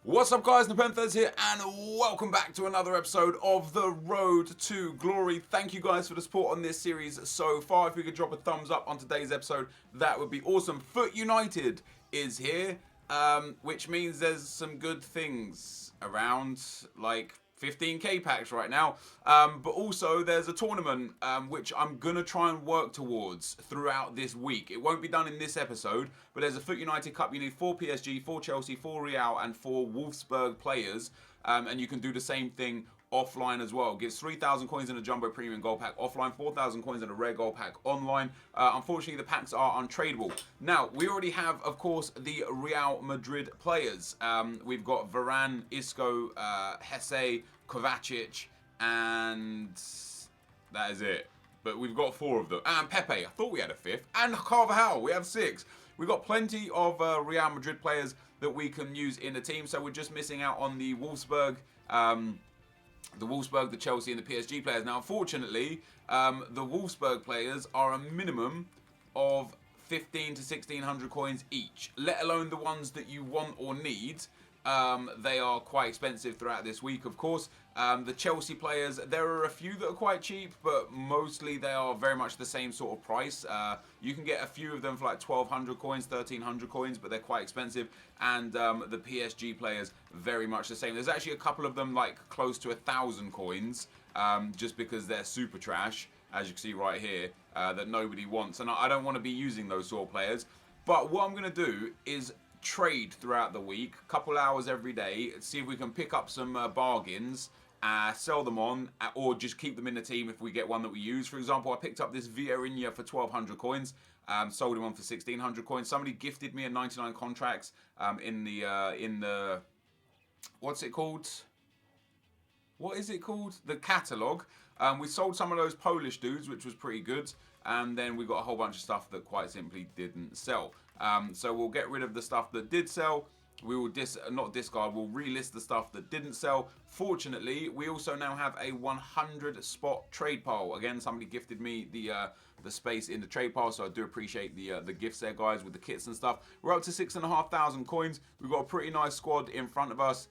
What's up guys, NepentheZ here and welcome back to another episode of The Road to Glory. Thank you guys for the support on this series so far. If we could drop a thumbs up on today's episode, that would be awesome. FUT United is here, which means there's some good things around, like 15k packs right now, but also there's a tournament which I'm gonna try and work towards throughout this week. It won't be done in this episode, but there's a FUT United Cup. You need 4 PSG, 4 Chelsea, 4 Real and 4 Wolfsburg players, and you can do the same thing offline as well. Gives 3,000 coins in a jumbo premium gold pack offline, 4,000 coins in a rare gold pack online. Unfortunately, the packs are untradeable. Now, we already have, of course, the Real Madrid players. We've got Varane, Isco, Hesse, Kovacic, and that is it. But we've got 4 of them. And Pepe, I thought we had a 5th. And Carvajal, we have 6. We've got plenty of Real Madrid players that we can use in the team. So we're just missing out on the Wolfsburg, the Chelsea, and the PSG players. Now, unfortunately, the Wolfsburg players are a minimum of 15 to 1,600 coins each, let alone the ones that you want or need. They are quite expensive throughout this week, of course. The Chelsea players, there are a few that are quite cheap, but mostly they are very much the same sort of price. You can get a few of them for like 1,200 coins, 1,300 coins, but they're quite expensive. And the PSG players, very much the same. There's actually a couple of them like close to 1,000 coins, just because they're super trash, as you can see right here, that nobody wants. And I don't want to be using those sort of players. But what I'm going to do is trade throughout the week, a couple hours every day, see if we can pick up some bargains, sell them on, or just keep them in the team if we get one that we use. For example, I picked up this Vieirinha for 1,200 coins, sold him on for 1,600 coins. Somebody gifted me a 99 contracts in the what's it called? What is it called? The catalogue. We sold some of those Polish dudes, which was pretty good, and then we got a whole bunch of stuff that quite simply didn't sell. So we'll get rid of the stuff that did sell. We will not discard, we'll relist the stuff that didn't sell. Fortunately, we also now have a 100 spot trade pile. Again, somebody gifted me the space in the trade pile, so I do appreciate the gifts there, guys, with the kits and stuff. We're up to 6,500 coins. We've got a pretty nice squad in front of us.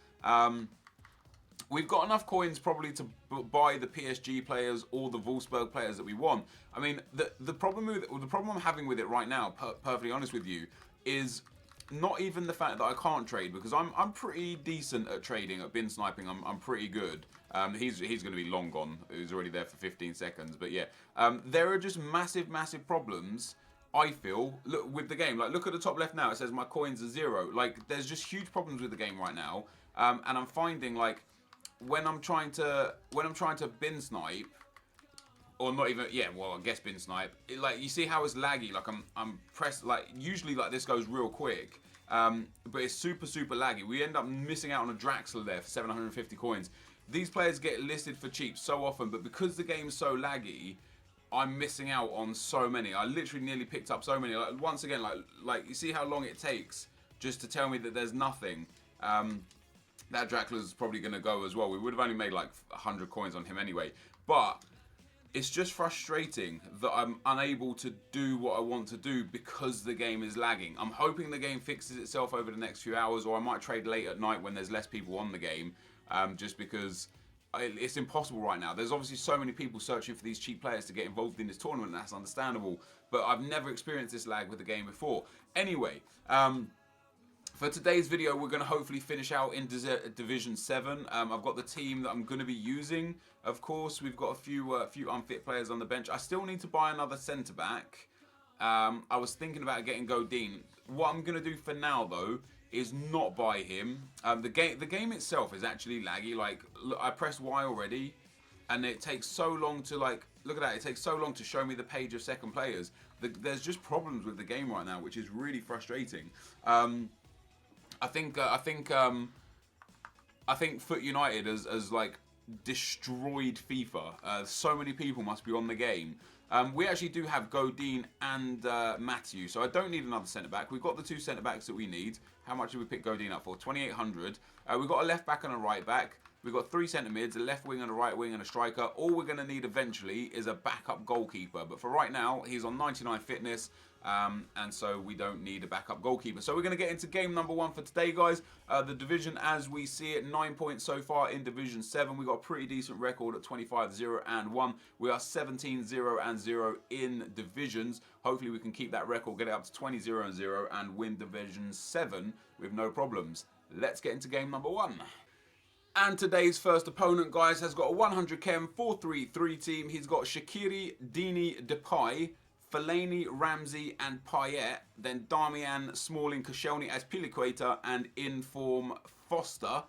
We've got enough coins probably to buy the PSG players or the Wolfsburg players that we want. I mean, the problem I'm having with it right now, perfectly honest with you, is not even the fact that I can't trade, because I'm pretty decent at trading, at bin sniping. I'm pretty good. He's going to be long gone. He was already there for 15 seconds. But yeah, there are just massive problems, I feel, with the game. Like, look at the top left now. It says my coins are 0. Like, there's just huge problems with the game right now. And I'm finding, like, when I'm trying to bin snipe, or not even, yeah, well, I guess bin snipe, like, you see how it's laggy. Like, I'm pressed, like, usually like this goes real quick, but it's super laggy. We end up missing out on a Draxler there for 750 coins. These players get listed for cheap so often, but because the game's so laggy, I'm missing out on so many. I literally nearly picked up so many. Like, once again, like you see how long it takes just to tell me that there's nothing. That Draxler's probably going to go as well. We would have only made like 100 coins on him anyway. But it's just frustrating that I'm unable to do what I want to do because the game is lagging. I'm hoping the game fixes itself over the next few hours, or I might trade late at night when there's less people on the game, just because it's impossible right now. There's obviously so many people searching for these cheap players to get involved in this tournament, and that's understandable. But I've never experienced this lag with the game before. Anyway, for today's video, we're going to hopefully finish out in Division 7. I've got the team that I'm going to be using. Of course, we've got a few unfit players on the bench. I still need to buy another centre-back. I was thinking about getting Godin. What I'm going to do for now, though, is not buy him. The game itself is actually laggy. Like, look, I pressed Y already, and it takes so long to, like, look at that. It takes so long to show me the page of second players. There's just problems with the game right now, which is really frustrating. I think FUT United has like destroyed FIFA. So many people must be on the game. We actually do have Godin and Matthew, so I don't need another centre back. We've got the 2 centre backs that we need. How much did we pick Godin up for? 2,800. We've got a left back and a right back. We've got 3 centre mids, a left wing and a right wing and a striker. All we're going to need eventually is a backup goalkeeper. But for right now, he's on 99 fitness. And so we don't need a backup goalkeeper. So we're going to get into game number 1 for today, guys. The division as we see it, 9 points so far in Division 7. We got a pretty decent record at 25-0-1. We are 17-0-0 in divisions. Hopefully we can keep that record, get it up to 20-0-0 and win Division 7 with no problems. Let's get into game number 1. And today's first opponent, guys, has got a 100 chem 4-3-3 team. He's got Shaqiri, Dini, Depay, Fellaini, Ramsey and Payet, then Darmian, Smalling, Koscielny as Piliqueta, and in form Foster.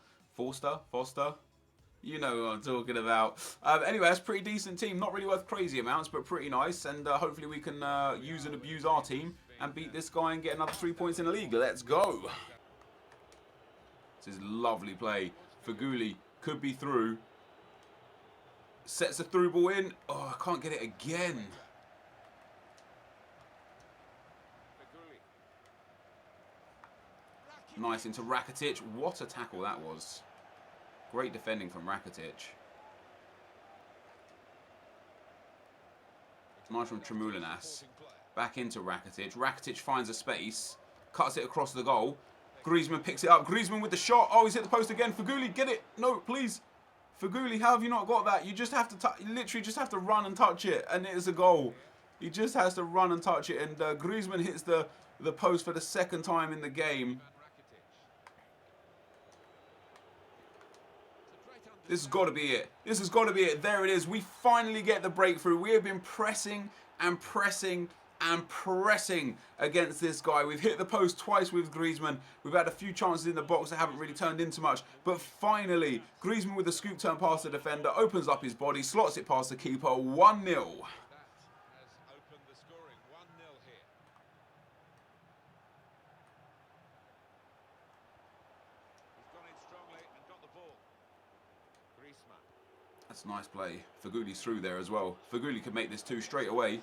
You know what I'm talking about. Anyway, that's a pretty decent team. Not really worth crazy amounts, but pretty nice. And hopefully we can use and abuse our team and beat this guy and get another 3 points in the league. Let's go. This is lovely play. Feghouli could be through. Sets a through ball in. Oh, I can't get it again. Nice into Rakitic. What a tackle that was. Great defending from Rakitic. Nice from Tremoulinas. Back into Rakitic. Rakitic finds a space. Cuts it across the goal. Griezmann picks it up. Griezmann with the shot. Oh, he's hit the post again. Feghouli, get it. No, please. Feghouli, how have you not got that? You just have to you literally just have to run and touch it, and it is a goal. He just has to run and touch it, and Griezmann hits the post for the second time in the game. This has got to be it. This has got to be it. There it is. We finally get the breakthrough. We have been pressing and pressing and pressing against this guy. We've hit the post twice with Griezmann. We've had a few chances in the box that haven't really turned into much. But finally, Griezmann with a scoop turn past the defender, opens up his body, slots it past the keeper, 1-0. That's a nice play. Feghouli's through there as well. Feghouli could make this 2 straight away.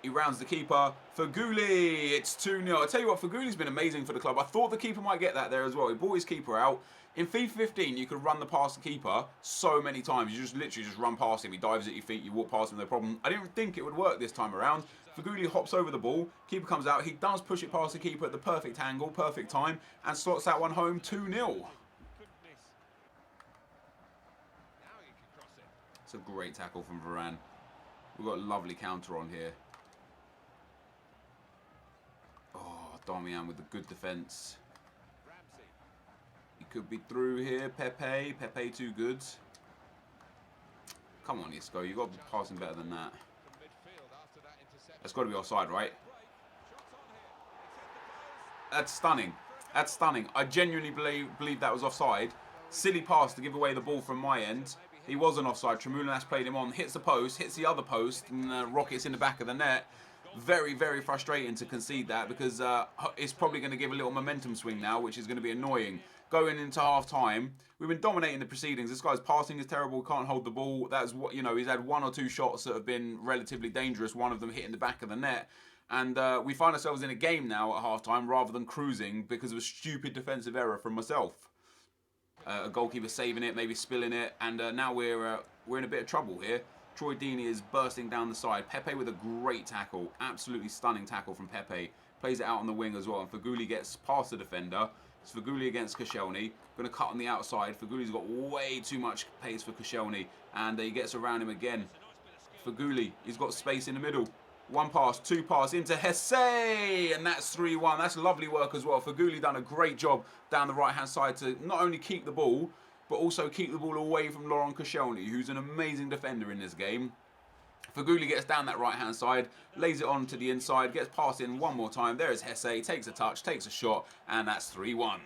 He rounds the keeper. Feghouli, it's 2-0. I tell you what, Feghouli's been amazing for the club. I thought the keeper might get that there as well. He brought his keeper out. In FIFA 15, you could run past the keeper so many times. You just literally just run past him. He dives at your feet. You walk past him, no problem. I didn't think it would work this time around. Feghouli hops over the ball. Keeper comes out. He does push it past the keeper at the perfect angle, perfect time, and slots that one home 2-0. It's a great tackle from Varane. We've got a lovely counter on here. Oh, Darmian with the good defence. He could be through here. Pepe too good. Come on, Isco. You've got to be passing better than that. That's got to be offside, right? That's stunning. That's stunning. I genuinely believe that was offside. Silly pass to give away the ball from my end. He wasn't offside. Tremoulinas played him on, hits the post, hits the other post, and rockets in the back of the net. Very, very frustrating to concede that because it's probably going to give a little momentum swing now, which is going to be annoying. Going into half-time, we've been dominating the proceedings. This guy's passing is terrible, can't hold the ball. That's what, you know, he's had 1 or 2 shots that have been relatively dangerous, one of them hitting the back of the net. And we find ourselves in a game now at half-time rather than cruising because of a stupid defensive error from myself. A goalkeeper saving it, maybe spilling it, and now we're in a bit of trouble here. Troy Deeney is bursting down the side. Pepe with a great tackle, absolutely stunning tackle from Pepe. Plays it out on the wing as well, and Feghouli gets past the defender. It's Feghouli against Koscielny. Going to cut on the outside. Fegouli's got way too much pace for Koscielny, and he gets around him again. Feghouli, he's got space in the middle. 1 pass, 2 pass into Hesse, and that's 3-1. That's lovely work as well. Feghouli done a great job down the right-hand side to not only keep the ball, but also keep the ball away from Laurent Koscielny, who's an amazing defender in this game. Feghouli gets down that right-hand side, lays it on to the inside, gets past in one more time. There is Hesse, takes a touch, takes a shot, and that's 3-1.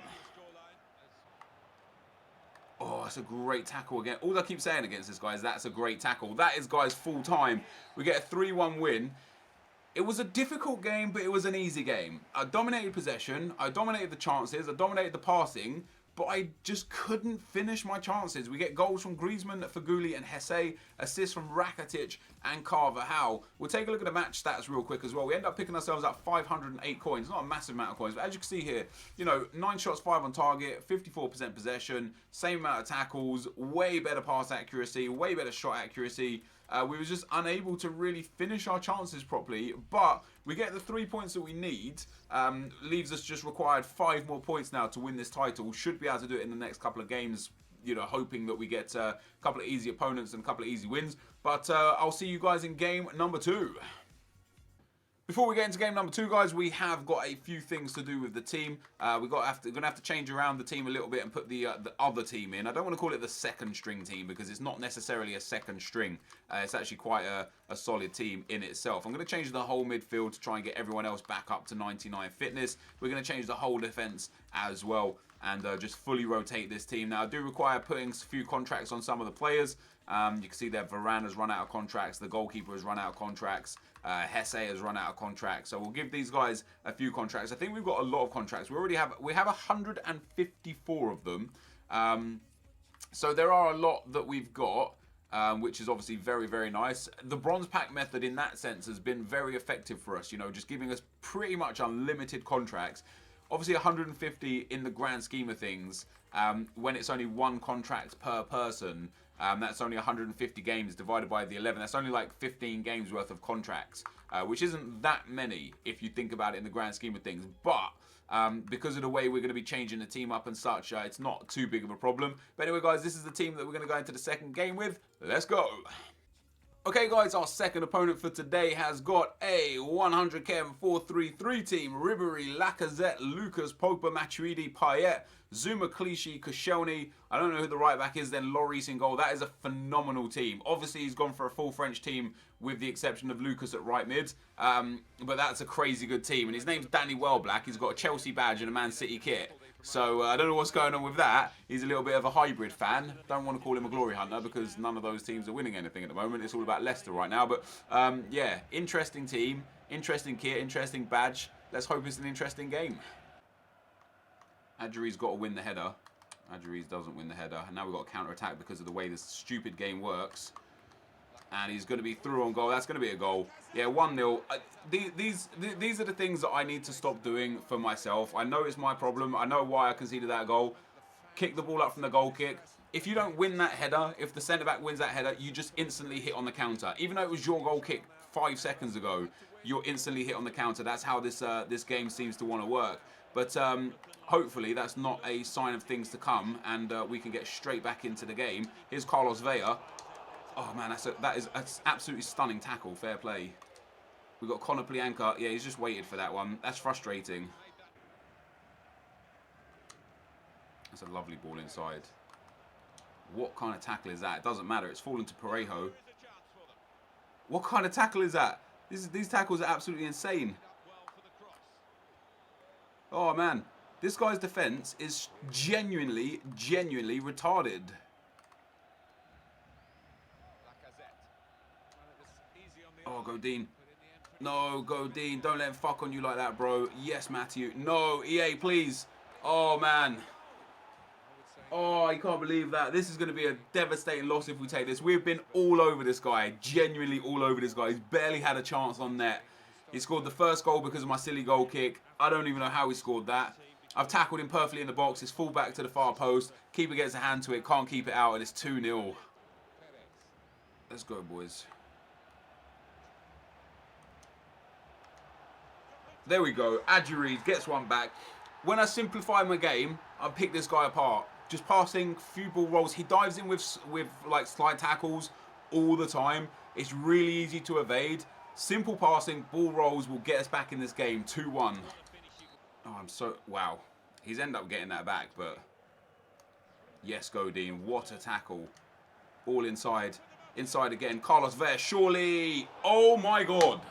Oh, that's a great tackle again. All I keep saying against this guy is that's a great tackle. That is, guys, full time. We get a 3-1 win. It was a difficult game, but it was an easy game. I dominated possession, I dominated the chances, I dominated the passing, but I just couldn't finish my chances. We get goals from Griezmann, Feghouli and Hesse, assists from Rakitic and Carvajal. We'll take a look at the match stats real quick as well. We end up picking ourselves up 508 coins. Not a massive amount of coins, but as you can see here, you know, 9 shots, 5 on target, 54% possession, same amount of tackles, way better pass accuracy, way better shot accuracy. We were just unable to really finish our chances properly, but we get the 3 points that we need. Leaves us just required 5 more points now to win this title. Should be able to do it in the next couple of games, you know, hoping that we get a couple of easy opponents and a couple of easy wins. But I'll see you guys in game number 2. Before we get into game number 2, guys, we have got a few things to do with the team. We're going to have to change around the team a little bit and put the other team in. I don't want to call it the second string team because it's not necessarily a second string. It's actually quite a solid team in itself. I'm going to change the whole midfield to try and get everyone else back up to 99 fitness. We're going to change the whole defense as well and just fully rotate this team. Now, I do require putting a few contracts on some of the players. You can see that Varane has run out of contracts. The goalkeeper has run out of contracts. Hesse has run out of contracts. So we'll give these guys a few contracts. I think we've got a lot of contracts. We have 154 of them. So there are a lot that we've got, which is obviously very, very nice. The bronze pack method in that sense has been very effective for us, you know, just giving us pretty much unlimited contracts. Obviously 150 in the grand scheme of things, when it's only 1 contract per person, that's only 150 games divided by the 11. That's only like 15 games worth of contracts, which isn't that many if you think about it in the grand scheme of things. But because of the way we're going to be changing the team up and such, it's not too big of a problem. But anyway, guys, this is the team that we're going to go into the second game with. Let's go. Okay, guys, our second opponent for today has got a 100k 4-3-3 team. Ribéry, Lacazette, Lucas, Pogba, Matuidi, Payet, Zuma, Clichy, Koscielny. I don't know who the right back is, then Lloris in goal. That is a phenomenal team. Obviously, he's gone for a full French team with the exception of Lucas at right mid. But that's a crazy good team. And his name's Danny Welbeck. He's got a Chelsea badge and a Man City kit. So I don't know what's going on with that. He's a little bit of a hybrid fan. Don't want to call him a glory hunter because none of those teams are winning anything at the moment. It's all about Leicester right now. But yeah, interesting team, interesting kit, interesting badge. Let's hope it's an interesting game. Adjuri's got to win the header. Adjuri's doesn't win the header. And now we've got a counter-attack because of the way this stupid game works. And he's going to be through on goal. That's going to be a goal. Yeah, 1-0. These are the things that I need to stop doing for myself. I know it's my problem. I know why I conceded that goal. Kick the ball up from the goal kick. If you don't win that header, if the centre-back wins that header, you just instantly hit on the counter. Even though it was your goal kick 5 seconds ago, you're instantly hit on the counter. That's how this game seems to want to work. But hopefully that's not a sign of things to come, and we can get straight back into the game. Here's Carlos Vela. Oh man, that's absolutely stunning tackle. Fair play. We've got Conor Plianka. Yeah, he's just waited for that one. That's frustrating. That's a lovely ball inside. What kind of tackle is that? It doesn't matter. It's fallen to Parejo. What kind of tackle is that? These tackles are absolutely insane. Oh man, this guy's defense is genuinely retarded. Oh, Godin. No, Godin. Don't let him fuck on you like that, bro. Yes, Matthew. No, EA, please. Oh, man. Oh, I can't believe that. This is going to be a devastating loss if we take this. We've been all over this guy. Genuinely all over this guy. He's barely had a chance on net. He scored the first goal because of my silly goal kick. I don't even know how he scored that. I've tackled him perfectly in the box. It's full back to the far post. Keeper gets a hand to it. Can't keep it out, and it's 2-0. Let's go, boys. There we go. Adjuri gets one back. When I simplify my game, I pick this guy apart. Just passing, few ball rolls. He dives in with like slide tackles all the time. It's really easy to evade. Simple passing, ball rolls will get us back in this game. 2-1. Oh, wow. He's ended up getting that back, but yes, Godin. What a tackle. All inside. Inside again. Carlos Vela, surely. Oh my God.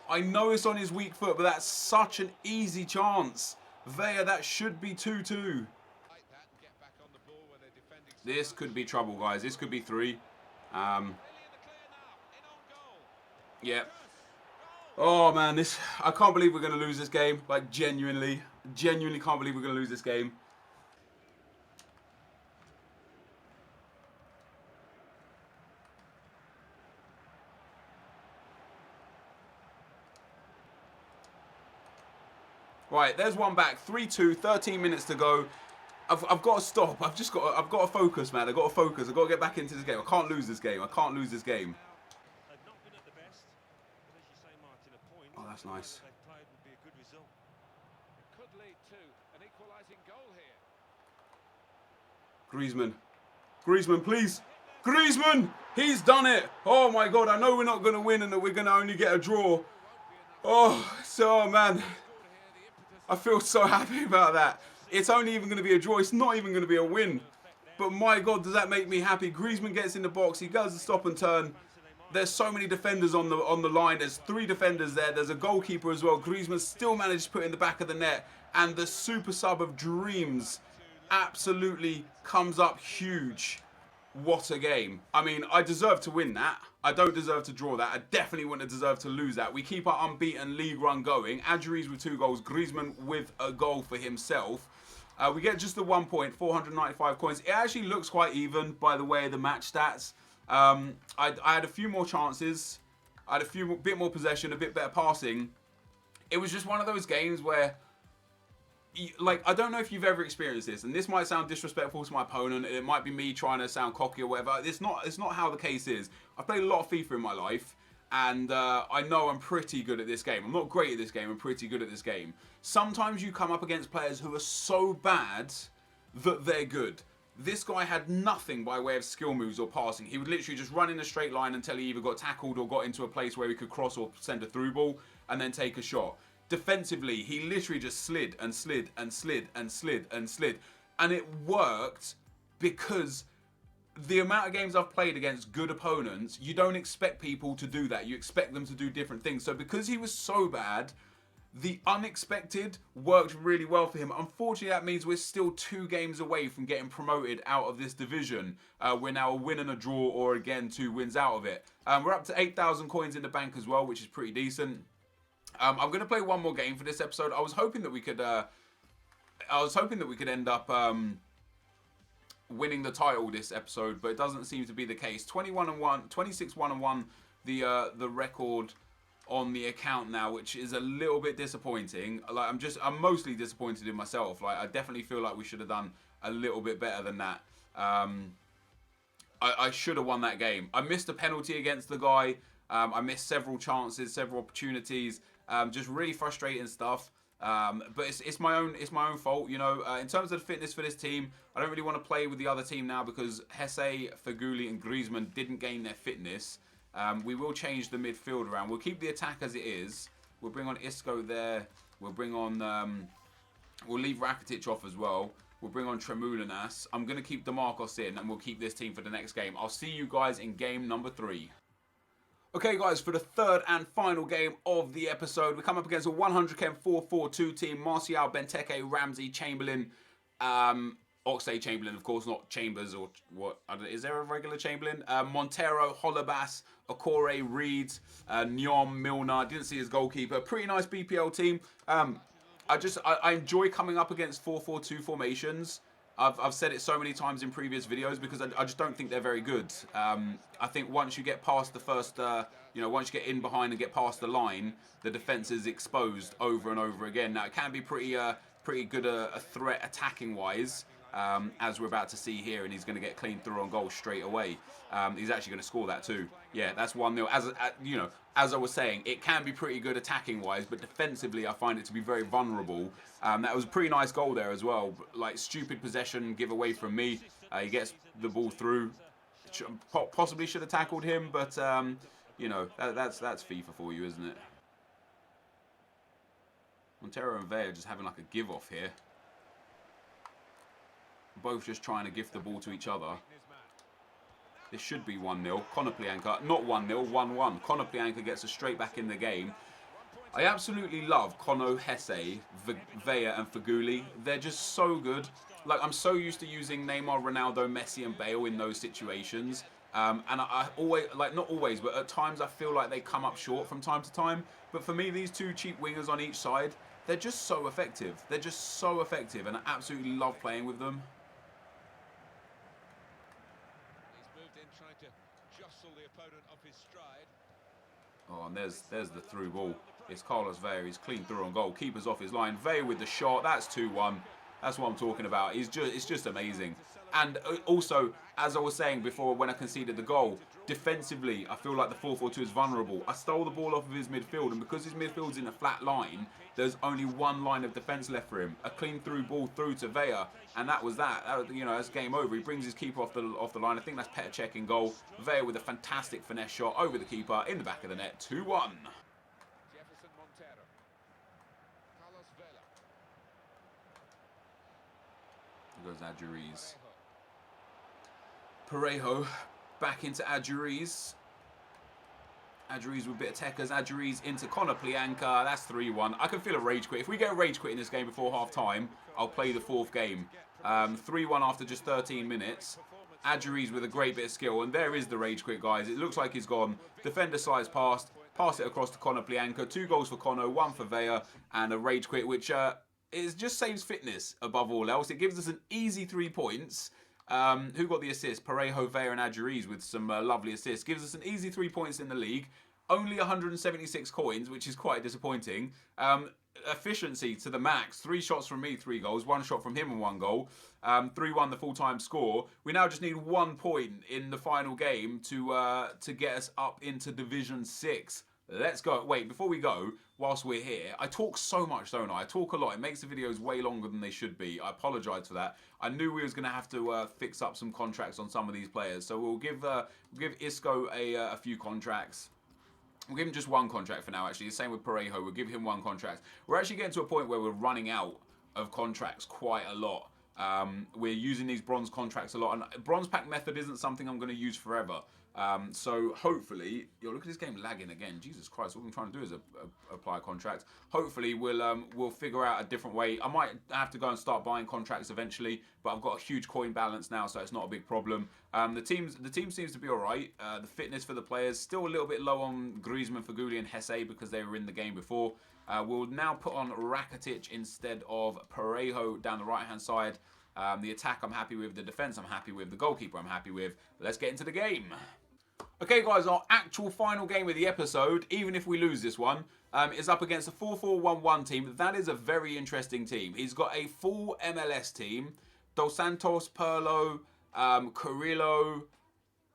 I know it's on his weak foot, but that's such an easy chance. Vela, that should be 2-2. This could be trouble, guys. This could be 3. Yeah. Oh, man, I can't believe we're going to lose this game. Like, genuinely can't believe we're going to lose this game. Right, there's one back. 3-2, 13 minutes to go. I've got to stop. I've got to focus, man. I've got to focus. I've got to get back into this game. I can't lose this game. I can't lose this game. that's nice. Griezmann. Griezmann, please. Griezmann! He's done it! Oh my God, I know we're not going to win and that we're going to only get a draw. Oh, man. I feel so happy about that. It's only even going to be a draw. It's not even going to be a win. But my God, does that make me happy. Griezmann gets in the box. He does the stop and turn. There's so many defenders on the line. There's 3 defenders there. There's a goalkeeper as well. Griezmann still managed to put in the back of the net. And the super sub of dreams absolutely comes up huge. What a game. I mean, I deserve to win that. I don't deserve to draw that. I definitely wouldn't deserve to lose that. We keep our unbeaten league run going. Adjuris with 2 goals. Griezmann with a goal for himself. We get just the 1 point, 495 coins. It actually looks quite even by the way of the match stats. I had a few more chances. I had a bit more possession, a bit better passing. It was just one of those games where, like, I don't know if you've ever experienced this, and this might sound disrespectful to my opponent. It might be me trying to sound cocky or whatever. It's not how the case is. I've played a lot of FIFA in my life, and I know I'm pretty good at this game. I'm not great at this game. I'm pretty good at this game. Sometimes you come up against players who are so bad that they're good. This guy had nothing by way of skill moves or passing. He would literally just run in a straight line until he either got tackled or got into a place where he could cross or send a through ball and then take a shot. Defensively, he literally just slid and slid and slid and slid and slid. And it worked because the amount of games I've played against good opponents, you don't expect people to do that. You expect them to do different things. So because he was so bad, the unexpected worked really well for him. Unfortunately, that means we're still 2 games away from getting promoted out of this division. We're now a win and a draw, or again, 2 wins out of it. We're up to 8,000 coins in the bank as well, which is pretty decent. I'm going to play one more game for this episode. I was hoping that we could end up winning the title this episode, but it doesn't seem to be the case. 21-1, 26-1-1, the record on the account now, which is a little bit disappointing. Like, I'm mostly disappointed in myself. Like, I definitely feel like we should have done a little bit better than that. I should have won that game. I missed a penalty against the guy. I missed several chances, several opportunities. Just really frustrating stuff. But it's my own fault, you know. In terms of the fitness for this team, I don't really want to play with the other team now because Hesse, Feghouli and Griezmann didn't gain their fitness. We will change the midfield around. We'll keep the attack as it is. We'll bring on Isco there. We'll bring on... we'll leave Rakitic off as well. We'll bring on Tremoulinas. I'm going to keep DeMarcos in and we'll keep this team for the next game. I'll see you guys in game number 3. Okay, guys, for the 3rd and final game of the episode, we come up against a 100k 4-4-2 team. Martial, Benteke, Ramsey, Chamberlain, Oxlade-Chamberlain, of course, not Chambers or what? Is there a regular Chamberlain? Montero, Holebas, Okore, Reed, Nyom, Milner. Didn't see his goalkeeper. Pretty nice BPL team. I enjoy coming up against 4-4-2 formations. I've said it so many times in previous videos because I just don't think they're very good. I think once you get past the first, once you get in behind and get past the line, the defense is exposed over and over again. Now, it can be pretty good a threat attacking-wise, as we're about to see here, and he's going to get clean through on goal straight away. He's actually going to score that too. Yeah, that's 1-0. As I was saying, it can be pretty good attacking-wise, but defensively, I find it to be very vulnerable. That was a pretty nice goal there as well. Like, stupid possession giveaway from me. He gets the ball through. Possibly should have tackled him, but that's FIFA for you, isn't it? Montero and Vea just having like a give-off here. Both just trying to gift the ball to each other. This should be 1-0. Konoplyanka, not 1-0, 1-1. Konoplyanka gets us straight back in the game. I absolutely love Kono, Hesse, Vea and Feghouli. They're just so good. Like, I'm so used to using Neymar, Ronaldo, Messi and Bale in those situations. And I always, like, not always, but at times I feel like they come up short from time to time. But for me, these 2 cheap wingers on each side, they're just so effective. They're just so effective, and I absolutely love playing with them. Oh, and there's the through ball. It's Carlos Vea. He's clean through on goal. Keeper's off his line. Vea with the shot. That's 2-1. That's what I'm talking about. It's just amazing. And also, as I was saying before when I conceded the goal, defensively, I feel like the 4-4-2 is vulnerable. I stole the ball off of his midfield, and because his midfield's in a flat line, there's only one line of defence left for him. A clean through ball through to Vea, and that was that. You know, that's game over. He brings his keeper off the line. I think that's Petr Cech in goal. Vea with a fantastic finesse shot over the keeper in the back of the net. 2-1. There goes Adjuriz. Parejo back into Adjuriz. Adjuriz with a bit of techers. Adjuriz into Konoplyanka. That's 3-1. I can feel a rage quit. If we get a rage quit in this game before half time, I'll play the fourth game. 3-1 after just 13 minutes. Adjuriz with a great bit of skill. And there is the rage quit, guys. It looks like he's gone. Defender slides past. Pass it across to Konoplyanka. 2 goals for Kono, 1 for Vea. And a rage quit, which it just saves fitness above all else. It gives us an easy 3 points. Who got the assist? Parejo, Vea and Adjuriz with some lovely assists. Gives us an easy 3 points in the league. Only 176 coins, which is quite disappointing. Efficiency to the max. 3 shots from me, 3 goals. 1 shot from him and 1 goal. 3-1 the full-time score. We now just need 1 point in the final game to get us up into Division 6. Let's go. Wait, before we go, whilst we're here, I talk so much, don't I? I talk a lot. It makes the videos way longer than they should be. I apologise for that. I knew we was going to have to fix up some contracts on some of these players. So we'll give Isco a few contracts. We'll give him just 1 contract for now, actually. The same with Parejo. We'll give him 1 contract. We're actually getting to a point where we're running out of contracts quite a lot. We're using these bronze contracts a lot. And bronze pack method isn't something I'm going to use forever. So hopefully, yo, look at this game lagging again. Jesus Christ, all I'm trying to do is apply contracts. Hopefully, we'll figure out a different way. I might have to go and start buying contracts eventually, but I've got a huge coin balance now, so it's not a big problem. The team seems to be all right. The fitness for the players still a little bit low on Griezmann, Feghouli, and Hesse because they were in the game before. We'll now put on Rakitic instead of Parejo down the right-hand side. The attack I'm happy with. The defense I'm happy with. The goalkeeper I'm happy with. Let's get into the game. Okay, guys, our actual final game of the episode, even if we lose this one, is up against a 4-4-1-1 team. That is a very interesting team. He's got a full MLS team. Dos Santos, Perlo, Carrillo,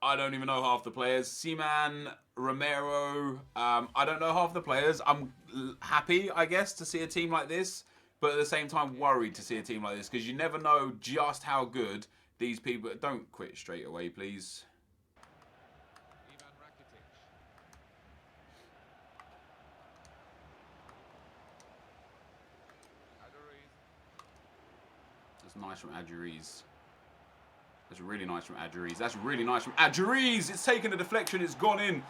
I don't even know half the players. Seaman, Romero, I don't know half the players. I'm happy, I guess, to see a team like this, but at the same time worried to see a team like this because you never know just how good these people... Don't quit straight away, please. Nice from Adjuriz. That's really nice from Adjuriz. That's really nice from Adjuriz. It's taken a deflection. It's gone in.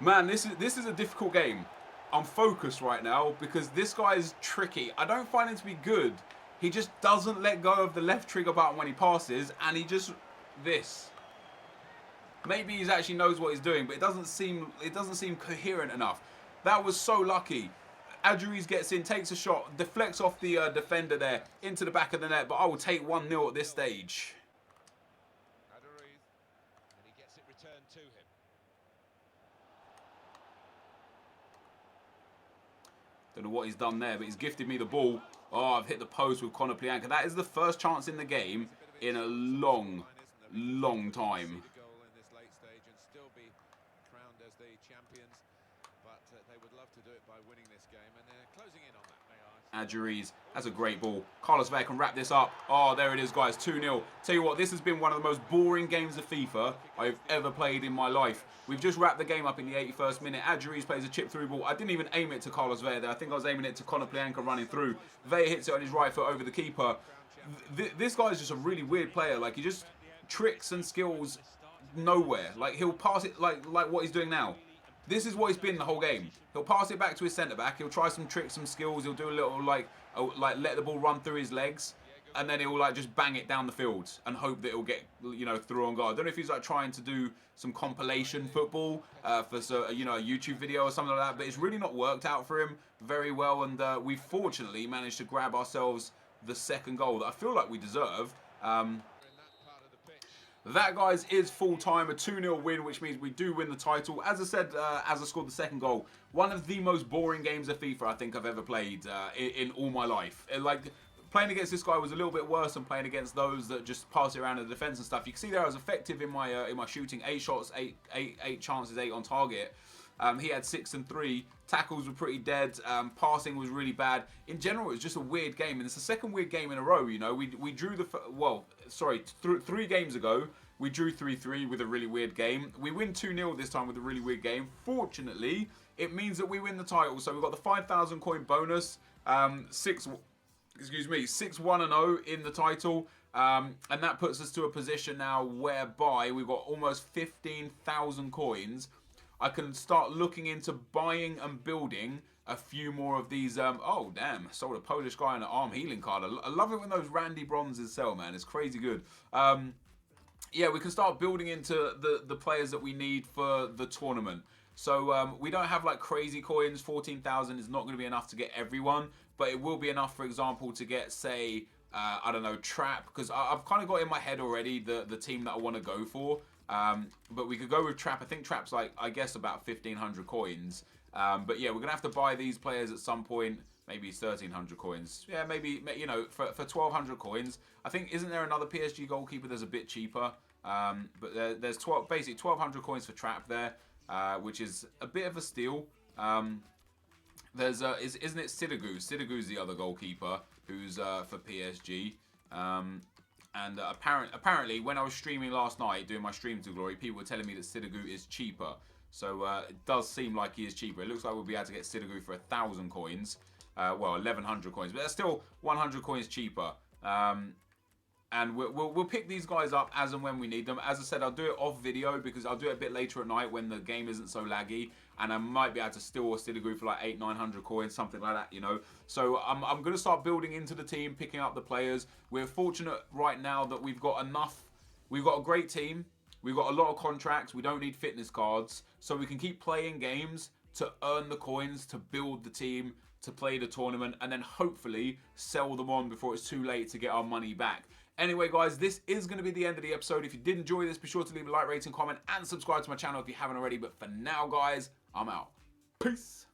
Man, this is a difficult game. I'm focused right now because this guy is tricky. I don't find him to be good. He just doesn't let go of the left trigger button when he passes, and he just this. Maybe he actually knows what he's doing, but it doesn't seem coherent enough. That was so lucky. Adjuriz gets in, takes a shot, deflects off the defender there into the back of the net, but I will take 1-0 at this stage. Adjuriz, and he gets it returned to him. Don't know what he's done there, but he's gifted me the ball. Oh, I've hit the post with Konoplyanka. That is the first chance in the game in a long, long time. Adjuriz has a great ball. Carlos Vela can wrap this up. Oh, there it is, guys. 2-0. Tell you what, this has been one of the most boring games of FIFA I've ever played in my life. We've just wrapped the game up in the 81st minute. Adjuriz plays a chip through ball. I didn't even aim it to Carlos Vela there. I think I was aiming it to Konoplyanka running through. Vela hits it on his right foot over the keeper. This guy is just a really weird player. Like, he just tricks and skills nowhere. Like, he'll pass it like what he's doing now. This is what he's been the whole game. He'll pass it back to his centre-back. He'll try some tricks, some skills. He'll do a little, like let the ball run through his legs. And then he'll, just bang it down the field and hope that it'll get, through on goal. I don't know if he's, trying to do some compilation football for, a YouTube video or something like that. But it's really not worked out for him very well. And we fortunately managed to grab ourselves the second goal that I feel like we deserved. That, guys, is full-time, a 2-0 win, which means we do win the title. As I said, as I scored the second goal, one of the most boring games of FIFA I think I've ever played in all my life. playing against this guy was a little bit worse than playing against those that just pass it around in the defense and stuff. You can see there I was effective in my shooting. 8 shots, 8 chances, 8 on target. He had 6 and 3. Tackles were pretty dead. Passing was really bad. In general, it was just a weird game, and it's the second weird game in a row. You know, we drew three games ago. We drew 3-3 with a really weird game. We win 2-0 this time with a really weird game. Fortunately, it means that we win the title. So we've got the 5,000 coin bonus. 6-1-0 in the title. And that puts us to a position now whereby we've got almost 15,000 coins. I can start looking into buying and building a few more of these. Oh, damn. Sold a Polish guy an arm healing card. I love it when those Randy bronzes sell, man. It's crazy good. Yeah, we can start building into the players that we need for the tournament. So we don't have like crazy coins. 14,000 is not going to be enough to get everyone, but it will be enough, for example, to get, say, I don't know, Trap, because I've kind of got in my head already the team that I want to go for. But we could go with Trap. I think Trap's like, I guess, about 1,500 coins. But yeah, we're going to have to buy these players at some point. Maybe 1,300 coins. Yeah, maybe, you know, for 1,200 coins. I think, isn't there another PSG goalkeeper that's a bit cheaper? But there's basically 1,200 coins for Trap there, which is a bit of a steal. There's isn't it Sidagoo? Sidagoo's the other goalkeeper who's for PSG. And apparently, when I was streaming last night, doing my stream to glory, people were telling me that Sidagoo is cheaper. So it does seem like he is cheaper. It looks like we'll be able to get Sidagoo for 1,000 coins. Well, 1,100 coins, but that's still 100 coins cheaper. And we'll pick these guys up as and when we need them. As I said, I'll do it off video because I'll do it a bit later at night when the game isn't so laggy. And I might be able to steal a Sidagoo for like 800-900 coins, something like that, you know. So I'm going to start building into the team, picking up the players. We're fortunate right now that we've got enough. We've got a great team. We've got a lot of contracts. We don't need fitness cards. So we can keep playing games to earn the coins, to build the team, to play the tournament, and then hopefully sell them on before it's too late to get our money back. Anyway, guys, this is going to be the end of the episode. If you did enjoy this, be sure to leave a like, rating, comment, and subscribe to my channel if you haven't already. But for now, guys, I'm out. Peace.